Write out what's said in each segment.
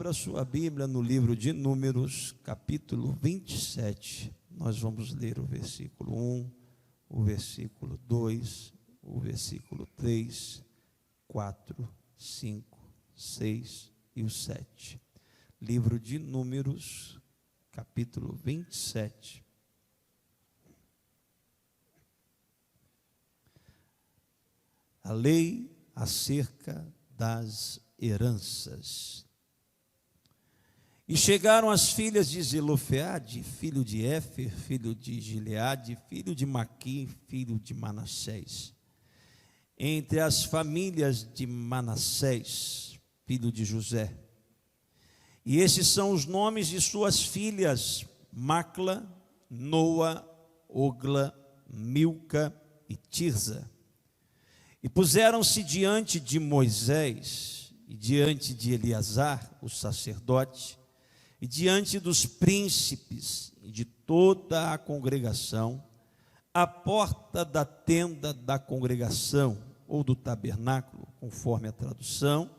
Abra sua Bíblia no livro de Números, capítulo 27. Nós vamos ler o versículo 1, o versículo 2, o versículo 3, 4, 5, 6 e o 7. Livro de Números, capítulo 27. A lei acerca das heranças. E chegaram as filhas de Zelofeade, filho de Éfer, filho de Gileade, filho de Maqui, filho de Manassés, entre as famílias de Manassés, filho de José. E esses são os nomes de suas filhas: Macla, Noa, Ogla, Milca e Tirza. E puseram-se diante de Moisés e diante de Eleazar, o sacerdote, e diante dos príncipes e de toda a congregação, à porta da tenda da congregação, ou do tabernáculo, conforme a tradução,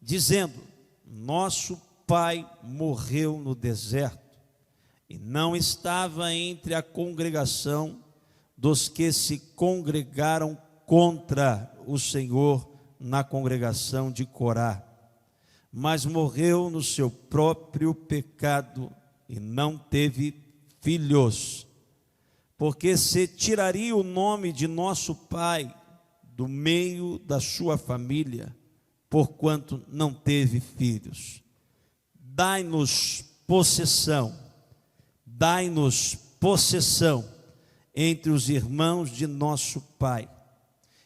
dizendo: nosso pai morreu no deserto, e não estava entre a congregação dos que se congregaram contra o Senhor na congregação de Corá, mas morreu no seu próprio pecado e não teve filhos, porque se tiraria o nome de nosso pai do meio da sua família, porquanto não teve filhos. Dai-nos possessão entre os irmãos de nosso pai.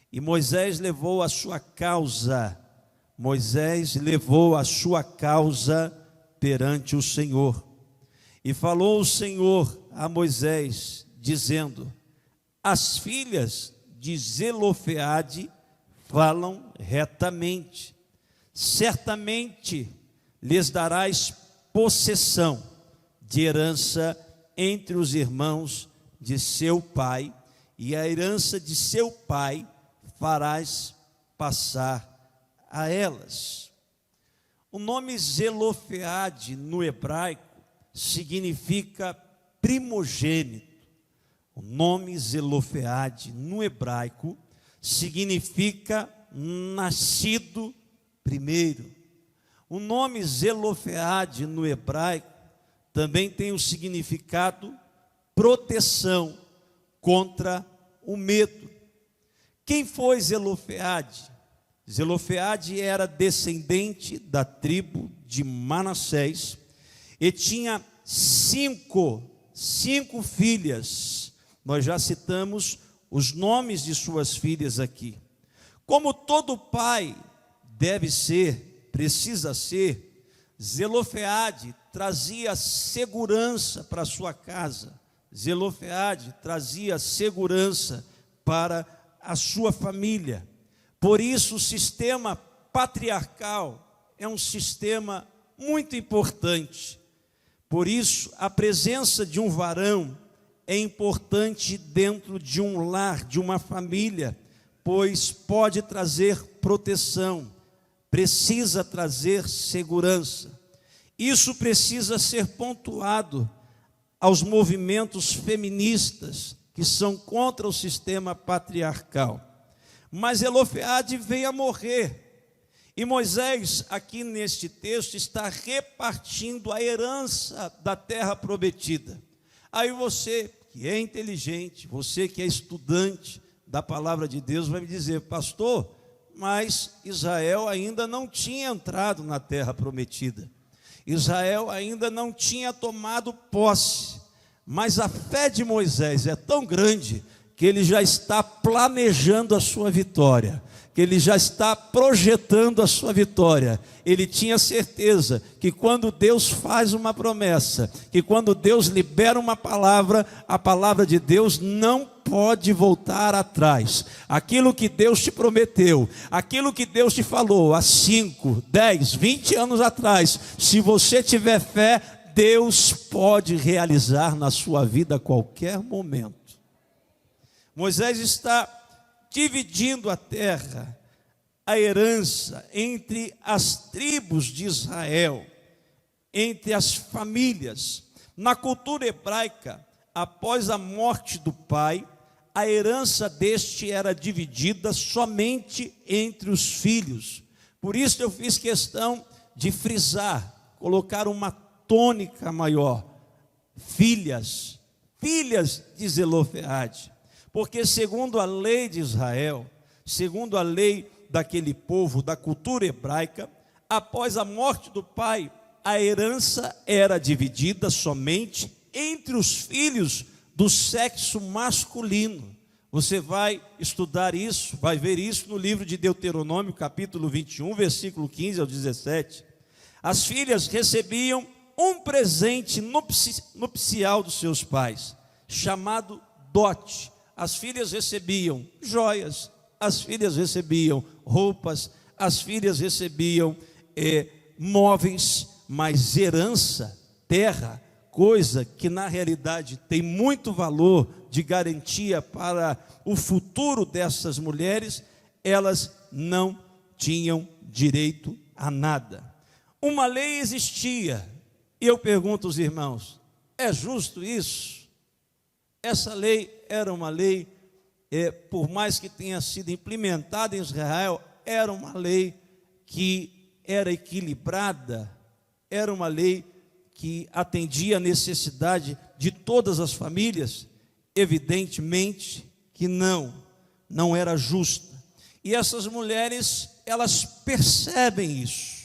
E Moisés levou a sua causa perante o Senhor. E falou o Senhor a Moisés, dizendo: as filhas de Zelofeade falam retamente, certamente lhes darás possessão de herança entre os irmãos de seu pai, e a herança de seu pai farás passar a elas. O nome Zelofeade no hebraico significa primogênito. O nome Zelofeade no hebraico significa nascido primeiro. O nome Zelofeade no hebraico também tem o significado proteção contra o medo. Quem foi Zelofeade? Zelofeade era descendente da tribo de Manassés e tinha cinco filhas. Nós já citamos os nomes de suas filhas aqui. Como todo pai precisa ser, Zelofeade trazia segurança para sua casa. Zelofeade trazia segurança para a sua família. Por isso o sistema patriarcal é um sistema muito importante. Por isso a presença de um varão é importante dentro de um lar, de uma família, pois pode trazer proteção, precisa trazer segurança. Isso precisa ser pontuado aos movimentos feministas que são contra o sistema patriarcal. Mas Zelofeade veio a morrer, e Moisés, aqui neste texto, está repartindo a herança da terra prometida. Aí você que é inteligente, você que é estudante da palavra de Deus, vai me dizer: pastor, mas Israel ainda não tinha entrado na terra prometida, Israel ainda não tinha tomado posse. Mas a fé de Moisés é tão grande que ele já está planejando a sua vitória, que ele já está projetando a sua vitória. Ele tinha certeza que quando Deus faz uma promessa, que quando Deus libera uma palavra, a palavra de Deus não pode voltar atrás. Aquilo que Deus te prometeu, aquilo que Deus te falou há 5, 10, 20 anos atrás, se você tiver fé, Deus pode realizar na sua vida a qualquer momento. Moisés está dividindo a terra, a herança entre as tribos de Israel. entre as famílias. Na cultura hebraica, após a morte do pai, a herança deste era dividida somente entre os filhos. Por isso eu fiz questão de frisar, colocar uma tônica maior: filhas de Zelofeade. Porque segundo a lei de Israel, segundo a lei daquele povo, da cultura hebraica, após a morte do pai, a herança era dividida somente entre os filhos do sexo masculino. Você vai estudar isso, vai ver isso no livro de Deuteronômio, capítulo 21, versículo 15 ao 17. As filhas recebiam um presente nupcial dos seus pais, chamado dote. As filhas recebiam joias, as filhas recebiam roupas, as filhas recebiam móveis, mas herança, terra, coisa que na realidade tem muito valor de garantia para o futuro dessas mulheres, elas não tinham direito a nada. Uma lei existia, e eu pergunto aos irmãos: é justo isso? Essa lei era uma lei, por mais que tenha sido implementada em Israel, era uma lei que era equilibrada, era uma lei que atendia a necessidade de todas as famílias? Evidentemente que não era justa. E essas mulheres, elas percebem isso.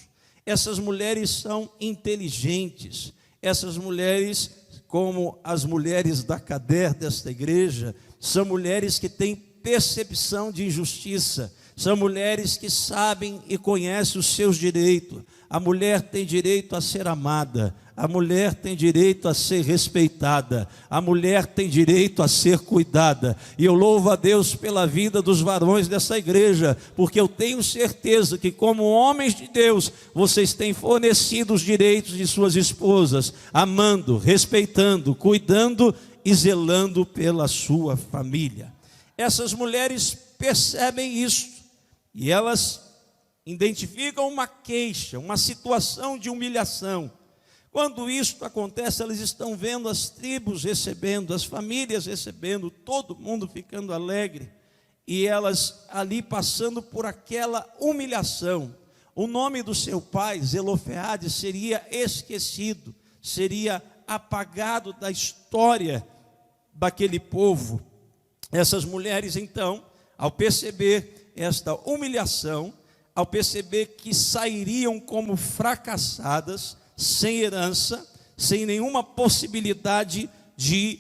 Essas mulheres são inteligentes. Essas mulheres, como as mulheres da Cader desta igreja, são mulheres que têm percepção de injustiça. São mulheres que sabem e conhecem os seus direitos. A mulher tem direito a ser amada, a mulher tem direito a ser respeitada, a mulher tem direito a ser cuidada. E eu louvo a Deus pela vida dos varões dessa igreja, porque eu tenho certeza que, como homens de Deus, vocês têm fornecido os direitos de suas esposas, amando, respeitando, cuidando e zelando pela sua família. Essas mulheres percebem isso, e elas identificam uma queixa, uma situação de humilhação. Quando isso acontece, elas estão vendo as tribos recebendo, as famílias recebendo, todo mundo ficando alegre, e elas ali passando por aquela humilhação. O nome do seu pai, Zelofeade, seria esquecido, seria apagado da história daquele povo. Essas mulheres, então, ao perceber esta humilhação, ao perceber que sairiam como fracassadas, sem herança, sem nenhuma possibilidade de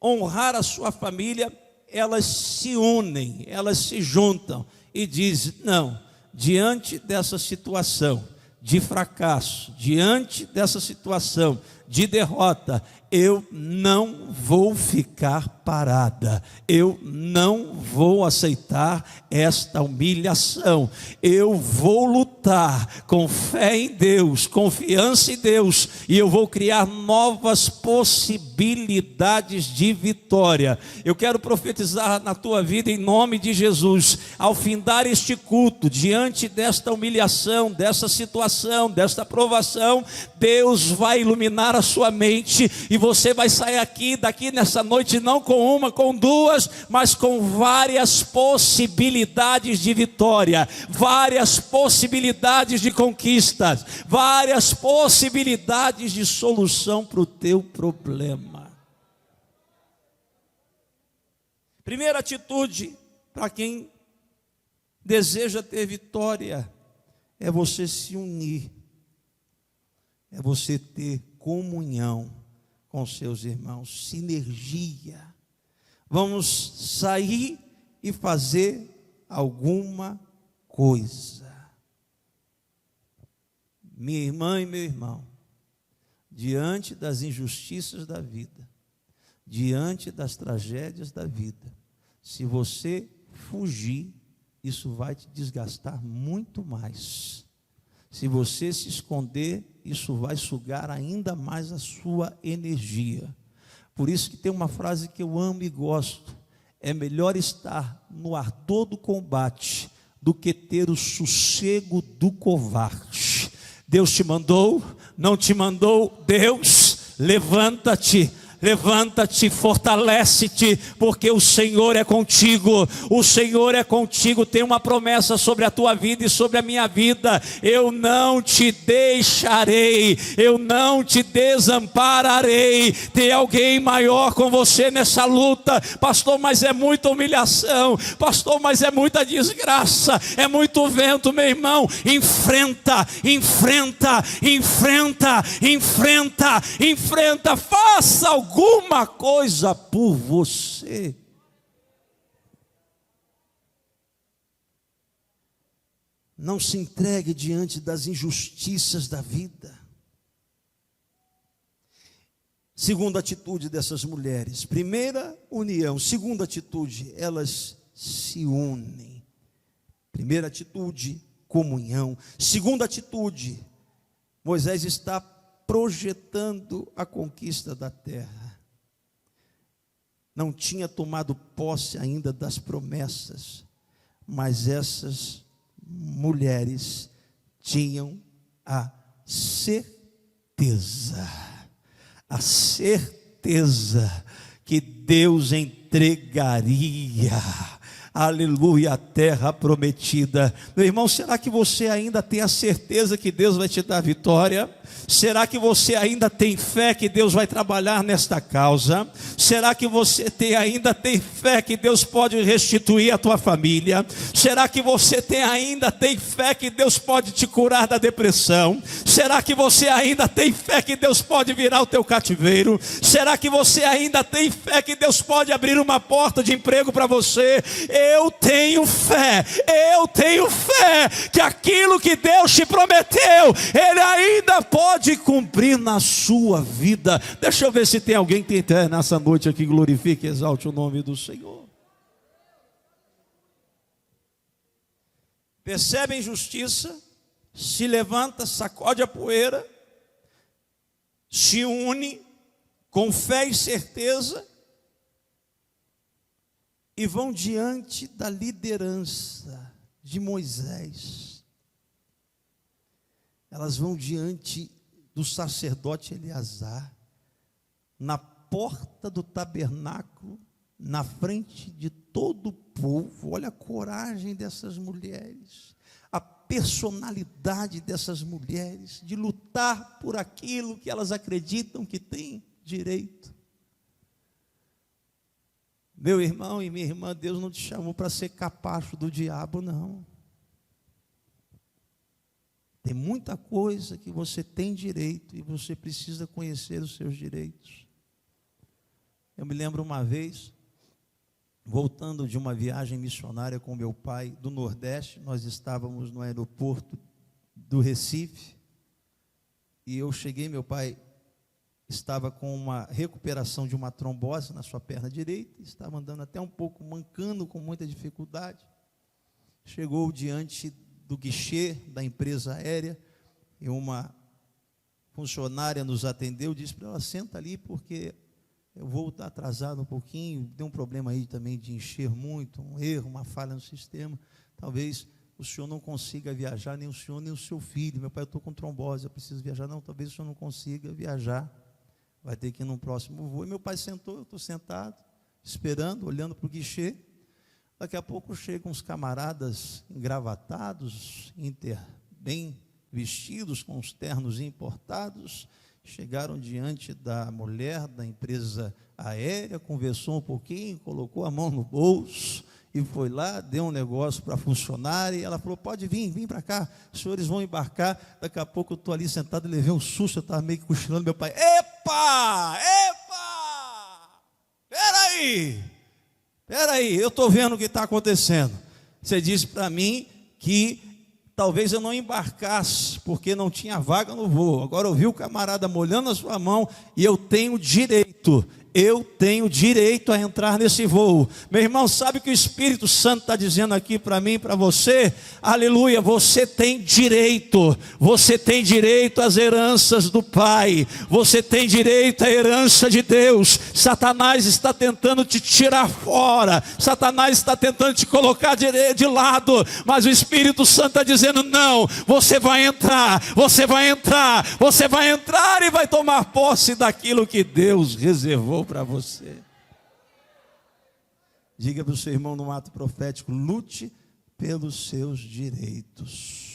honrar a sua família, elas se unem, elas se juntam e dizem: não, diante dessa situação de fracasso, diante dessa situação de derrota, eu não vou ficar parada, eu não vou aceitar esta humilhação, eu vou lutar com fé em Deus, confiança em Deus, e eu vou criar novas possibilidades de vitória. Eu quero profetizar na tua vida em nome de Jesus, ao findar este culto, diante desta humilhação, dessa situação, desta provação, Deus vai iluminar a sua mente, e você vai sair daqui nessa noite, não com uma, com duas, mas com várias possibilidades de vitória, várias possibilidades de conquistas, várias possibilidades de solução para o teu problema. Primeira atitude para quem deseja ter vitória é você se unir, é você ter comunhão com seus irmãos, sinergia. Vamos sair e fazer alguma coisa. Minha irmã e meu irmão, diante das injustiças da vida, diante das tragédias da vida, se você fugir, isso vai te desgastar muito mais. Se você se esconder, isso vai sugar ainda mais a sua energia. Por isso que tem uma frase que eu amo e gosto: é melhor estar no ardor do combate do que ter o sossego do covarde. Deus te mandou não te mandou Deus? Levanta-te. Levanta-te, fortalece-te, porque o Senhor é contigo. O Senhor é contigo. Tem uma promessa sobre a tua vida e sobre a minha vida: eu não te deixarei, eu não te desampararei. Tem alguém maior com você nessa luta. Pastor, mas é muita humilhação. Pastor, mas é muita desgraça, é muito vento. Meu irmão, enfrenta, enfrenta, enfrenta, enfrenta, enfrenta. Faça alguma coisa por você. Não se entregue diante das injustiças da vida. Segunda atitude dessas mulheres: primeira, união. Segunda atitude, elas se unem. Primeira atitude, comunhão. Segunda atitude, Moisés está projetando a conquista da terra. Não tinha tomado posse ainda das promessas, mas essas mulheres tinham a certeza que Deus entregaria, aleluia, a terra prometida. Meu irmão, será que você ainda tem a certeza que Deus vai te dar vitória? Será que você ainda tem fé que Deus vai trabalhar nesta causa? Será que você ainda tem fé que Deus pode restituir a tua família? Será que você ainda tem fé que Deus pode te curar da depressão? Será que você ainda tem fé que Deus pode virar o teu cativeiro? Será que você ainda tem fé que Deus pode abrir uma porta de emprego para você? Eu tenho fé que aquilo que Deus te prometeu, Ele ainda pode cumprir na sua vida. Deixa eu ver se tem alguém que tem nessa noite aqui, glorifique e exalte o nome do Senhor. Percebe a injustiça, se levanta, sacode a poeira, se une com fé e certeza e vão diante da liderança de Moisés. Elas vão diante do sacerdote Eleazar, na porta do tabernáculo, na frente de todo o povo. Olha a coragem dessas mulheres, a personalidade dessas mulheres, de lutar por aquilo que elas acreditam que têm direito. Meu irmão e minha irmã, Deus não te chamou para ser capacho do diabo, não. Tem muita coisa que você tem direito e você precisa conhecer os seus direitos. Eu me lembro uma vez, voltando de uma viagem missionária com meu pai do Nordeste, nós estávamos no aeroporto do Recife, e eu cheguei, meu pai estava com uma recuperação de uma trombose na sua perna direita, estava andando até um pouco mancando, com muita dificuldade. Chegou diante do guichê da empresa aérea, e uma funcionária nos atendeu, disse para ela: senta ali, porque eu vou estar atrasado um pouquinho, deu um problema aí também de encher muito, um erro, uma falha no sistema, talvez o senhor não consiga viajar, nem o senhor, nem o seu filho. Meu pai, eu estou com trombose, eu preciso viajar. Não, talvez o senhor não consiga viajar, vai ter que ir no próximo voo. E meu pai sentou, eu estou sentado, esperando, olhando para o guichê. Daqui a pouco chegam uns camaradas engravatados, bem vestidos, com os ternos importados, chegaram diante da mulher da empresa aérea, conversou um pouquinho, colocou a mão no bolso e foi lá, deu um negócio para a funcionária, e ela falou: pode vir para cá, os senhores vão embarcar. Daqui a pouco eu estou ali sentado e levei um susto, eu estava meio que cochilando. Meu pai: epa, peraí, eu estou vendo o que está acontecendo. Você disse para mim que talvez eu não embarcasse, porque não tinha vaga no voo. Agora eu vi o camarada molhando a sua mão, e eu tenho direito eu tenho direito a entrar nesse voo. Meu irmão, sabe o que o Espírito Santo está dizendo aqui para mim e para você? Aleluia, você tem direito às heranças do Pai, você tem direito à herança de Deus. Satanás está tentando te tirar fora, Satanás está tentando te colocar de lado, mas o Espírito Santo está dizendo: não, você vai entrar e vai tomar posse daquilo que Deus reservou para você. Diga para o seu irmão no ato profético: lute pelos seus direitos.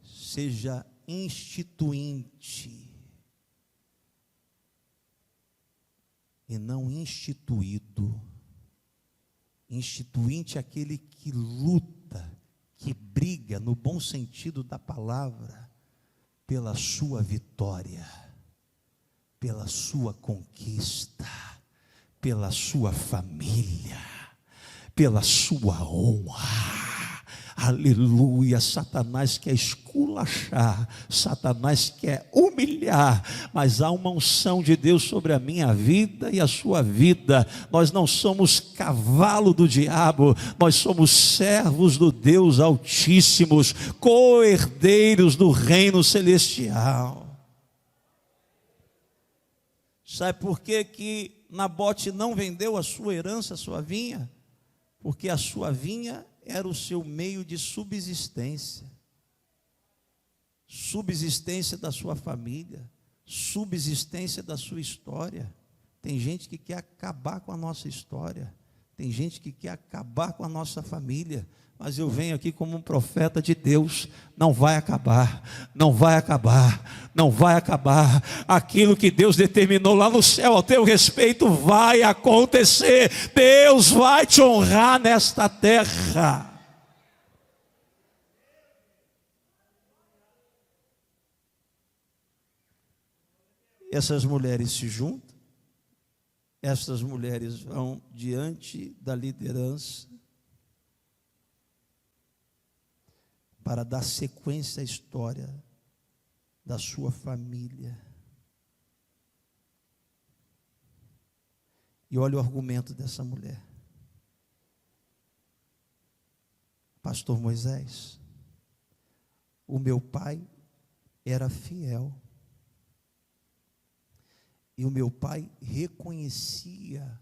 Seja instituinte e não instituído. Instituinte é aquele que luta, que briga, no bom sentido da palavra, pela sua vitória, pela sua conquista, pela sua família, pela sua honra. Aleluia. Satanás quer esculachar, Satanás quer humilhar, mas há uma unção de Deus sobre a minha vida e a sua vida. Nós não somos cavalo do diabo, nós somos servos do Deus Altíssimos, co-herdeiros do reino celestial. Sabe por que Nabote não vendeu a sua herança, a sua vinha? Porque a sua vinha era o seu meio de subsistência da sua família, subsistência da sua história. Tem gente que quer acabar com a nossa história, tem gente que quer acabar com a nossa família, mas eu venho aqui como um profeta de Deus: não vai acabar, não vai acabar, não vai acabar. Aquilo que Deus determinou lá no céu ao teu respeito vai acontecer. Deus vai te honrar nesta terra. Essas mulheres se juntam, essas mulheres vão diante da liderança para dar sequência à história da sua família. E olha o argumento dessa mulher: Pastor Moisés, o meu pai era fiel, e o meu pai reconhecia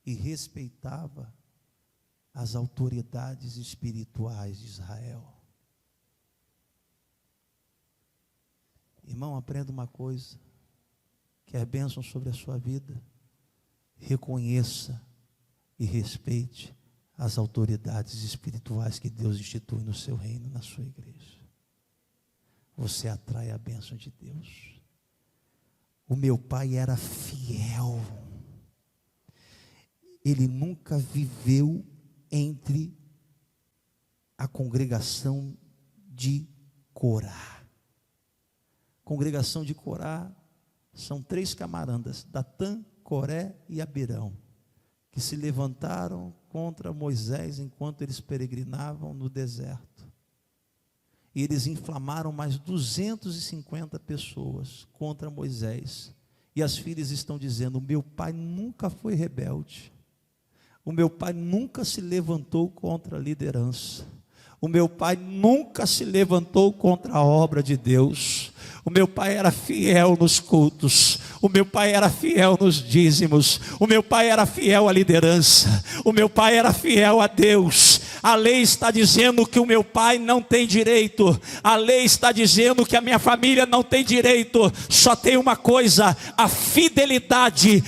e respeitava as autoridades espirituais de Israel. Irmão, aprenda uma coisa: quer bênção sobre a sua vida? Reconheça e respeite as autoridades espirituais que Deus institui no seu reino, na sua igreja. Você atrai a bênção de Deus. O meu pai era fiel. Ele nunca viveu entre a congregação de Corá. Congregação de Corá são 3 camarandas, Datã, Coré e Abirão, que se levantaram contra Moisés enquanto eles peregrinavam no deserto. E eles inflamaram mais 250 pessoas contra Moisés. E as filhas estão dizendo: o meu pai nunca foi rebelde, o meu pai nunca se levantou contra a liderança, o meu pai nunca se levantou contra a obra de Deus. O meu pai era fiel nos cultos, o meu pai era fiel nos dízimos, o meu pai era fiel à liderança, o meu pai era fiel a Deus. A lei está dizendo que o meu pai não tem direito, a lei está dizendo que a minha família não tem direito. Só tem uma coisa: a fidelidade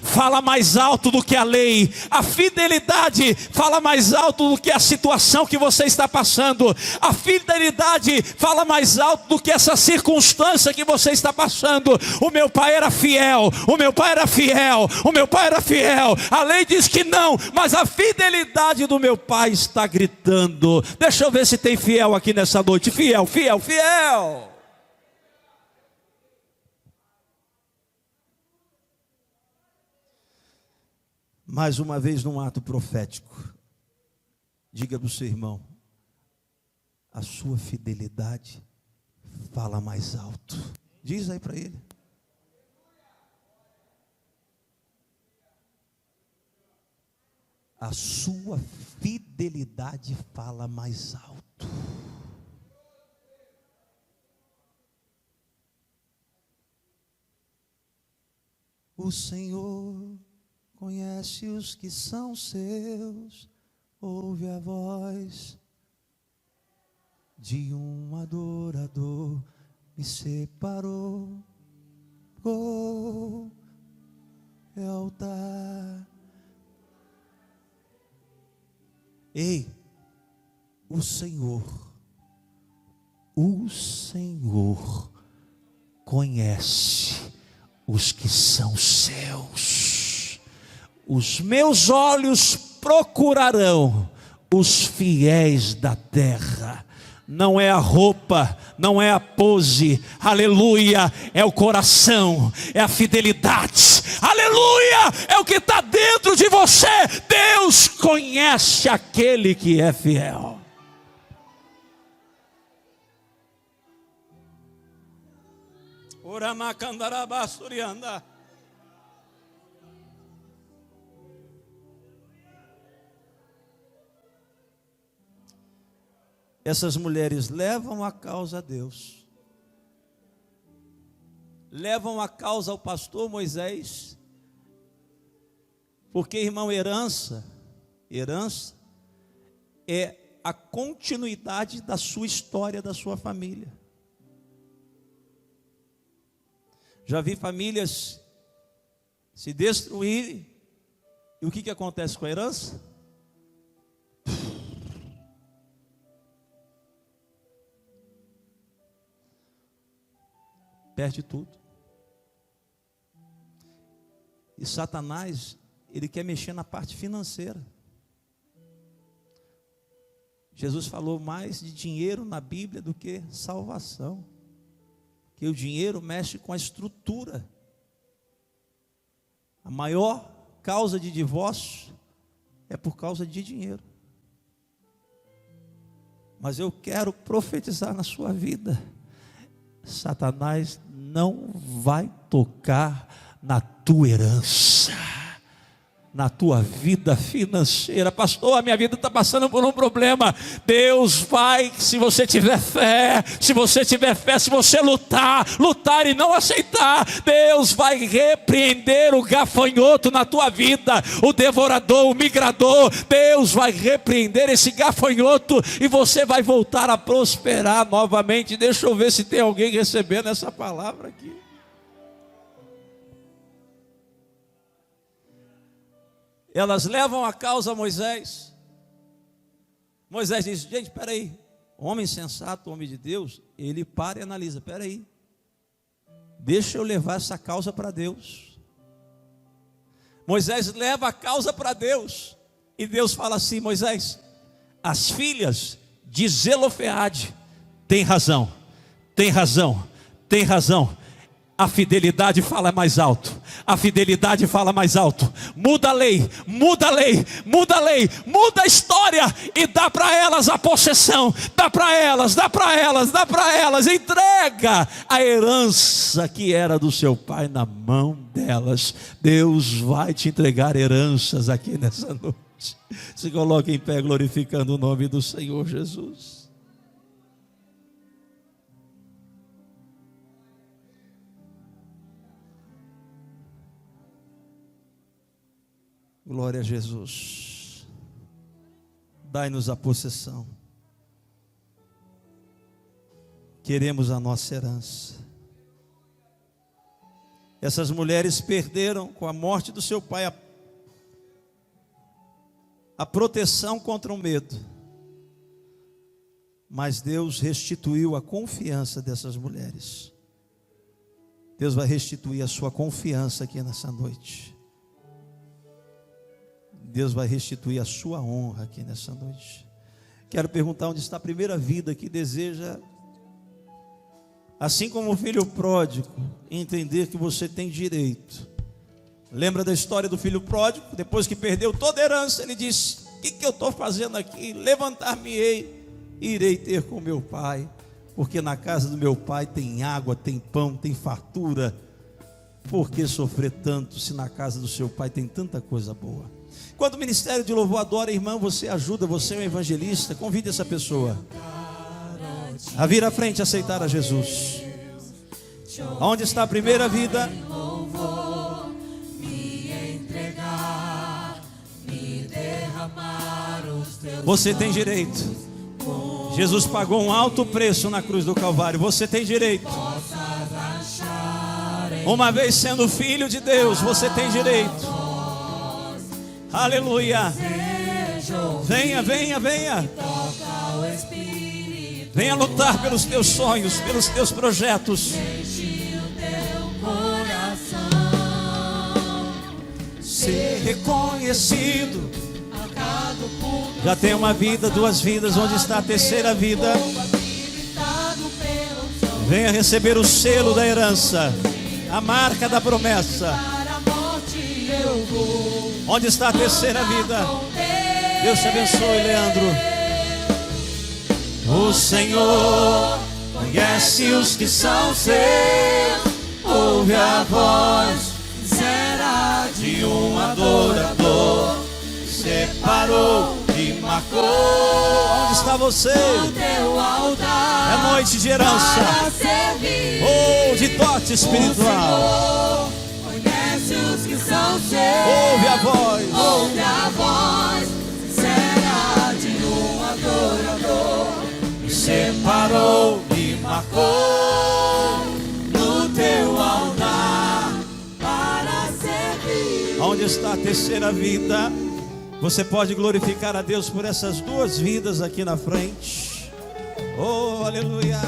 fala mais alto do que a lei, a fidelidade fala mais alto do que a situação que você está passando, a fidelidade fala mais alto do que essa circunstância que você está passando. O meu pai era fiel, o meu pai era fiel, o meu pai era fiel. A lei diz que não, mas a fidelidade do meu pai está gritando. Deixa eu ver se tem fiel aqui nessa noite. Fiel, fiel, fiel. Mais uma vez, num ato profético, diga para o seu irmão: a sua fidelidade fala mais alto. Diz aí para ele. A sua fidelidade fala mais alto. O Senhor conhece os que são seus, ouve a voz de um adorador, me separou, é altar. Ei, o Senhor conhece os que são seus. Os meus olhos procurarão os fiéis da terra. Não é a roupa, não é a pose, aleluia, é o coração, é a fidelidade, aleluia, é o que está dentro de você. Deus conhece aquele que é fiel. Oramacandarabasturianda. Essas mulheres levam a causa a Deus, levam a causa ao pastor Moisés, porque, irmão, herança é a continuidade da sua história, da sua família. Já vi famílias se destruírem, e o que acontece com a herança? Perde tudo. E Satanás, ele quer mexer na parte financeira. Jesus falou mais de dinheiro na Bíblia do que salvação. Que o dinheiro mexe com a estrutura. A maior causa de divórcio é por causa de dinheiro. Mas eu quero profetizar na sua vida. Satanás não vai tocar na tua herança, na tua vida financeira. Pastor, a minha vida está passando por um problema. Deus vai, se você tiver fé, se você lutar e não aceitar, Deus vai repreender o gafanhoto na tua vida, o devorador, o migrador. Deus vai repreender esse gafanhoto e você vai voltar a prosperar novamente. Deixa eu ver se tem alguém recebendo essa palavra aqui. Elas levam a causa a Moisés. Moisés diz: gente, espera aí, homem sensato, homem de Deus, ele para e analisa: espera aí, deixa eu levar essa causa para Deus. Moisés leva a causa para Deus, e Deus fala assim: Moisés, as filhas de Zelofeade têm razão, a fidelidade fala mais alto. A fidelidade fala mais alto. Muda a lei, muda a história e dá para elas a possessão. Dá para elas. Entrega a herança que era do seu pai na mão delas. Deus vai te entregar heranças aqui nessa noite. Se coloque em pé glorificando o nome do Senhor Jesus. Glória a Jesus. Dai-nos a possessão. Queremos a nossa herança. Essas mulheres perderam com a morte do seu pai a proteção contra o medo. Mas Deus restituiu a confiança dessas mulheres. Deus vai restituir a sua confiança aqui nessa noite. Deus vai restituir a sua honra aqui nessa noite. Quero perguntar onde está a primeira vida que deseja, assim como o filho pródigo, entender que você tem direito. Lembra da história do filho pródigo? Depois que perdeu toda a herança, ele disse: o que eu estou fazendo aqui? Levantar-me-ei, irei ter com meu pai. porque na casa do meu pai tem água, tem pão, tem fartura. Por que sofrer tanto se na casa do seu pai tem tanta coisa boa? Quando o ministério de louvor adora, irmão, você ajuda, você é um evangelista, convide essa pessoa a vir à frente e aceitar a Jesus. Onde está a primeira vida? Você tem direito. Jesus pagou um alto preço na cruz do Calvário. Você tem direito. Uma vez sendo filho de Deus, você tem direito. Aleluia. Venha, venha, venha. Venha lutar pelos teus sonhos, pelos teus projetos. Ser reconhecido. Já tem uma vida, duas vidas. Onde está a terceira vida? Venha receber o selo da herança, a marca da promessa. Onde está a terceira vida? Deus te abençoe, Leandro. O Senhor conhece os que são seus, ouve a voz será de um adorador, separou e marcou. Onde está você? É noite de herança, ou de dote espiritual. Conhece os que são seus, Ouve a voz, será de um adorador. Separou e marcou no teu altar Para servir. Onde está a terceira vida? Você pode glorificar a Deus por essas duas vidas aqui na frente. Oh, aleluia.